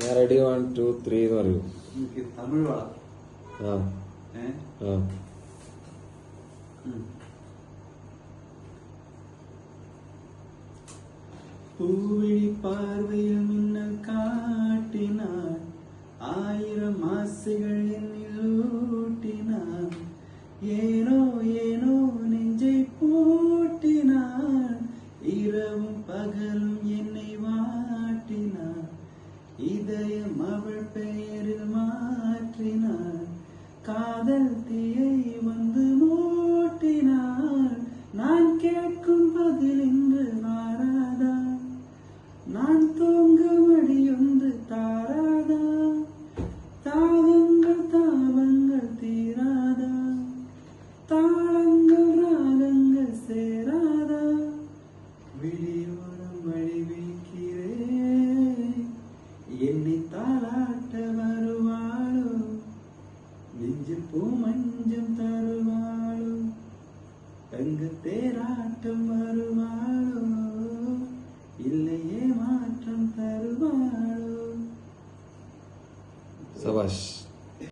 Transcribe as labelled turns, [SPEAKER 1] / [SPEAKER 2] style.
[SPEAKER 1] ഞാൻ റെഡി 1 2 3 എന്ന് പറയൂ.
[SPEAKER 2] തമിഴ് വള. பூவிழி பார்வையில் மின்னல் காட்டினார், 1000 ஆசைகள் என்னில் ஊட்டினார், ஏனோ ஏனோ நெஞ்சை பூட்டினார், இரவும் பகலும் என்னை வாட்டினார், இதயம் அவள் பெயரில் மாற்றினார், காதல் தீயை வந்து மூட்டினார், நான் கேட்கும் பதில் இன்று வாராதா, நான் தூங்க மடியொன்று தாராதா, தாகங்கள் தாபங்கள் தீராதா, தாளங்கள் ராகங்கள் சேராதா, விழியோரம் வழி விழிக்கிறேன், என்னை தாளாட்ட வருவாளோ, நெஞ்சு பூ மஞ்சம் தருவாளோ, தங்கு தேராட்டம் வருவாளோ, இல்லையே மாற்றம் தருவாளோ.
[SPEAKER 1] சபாஷ்.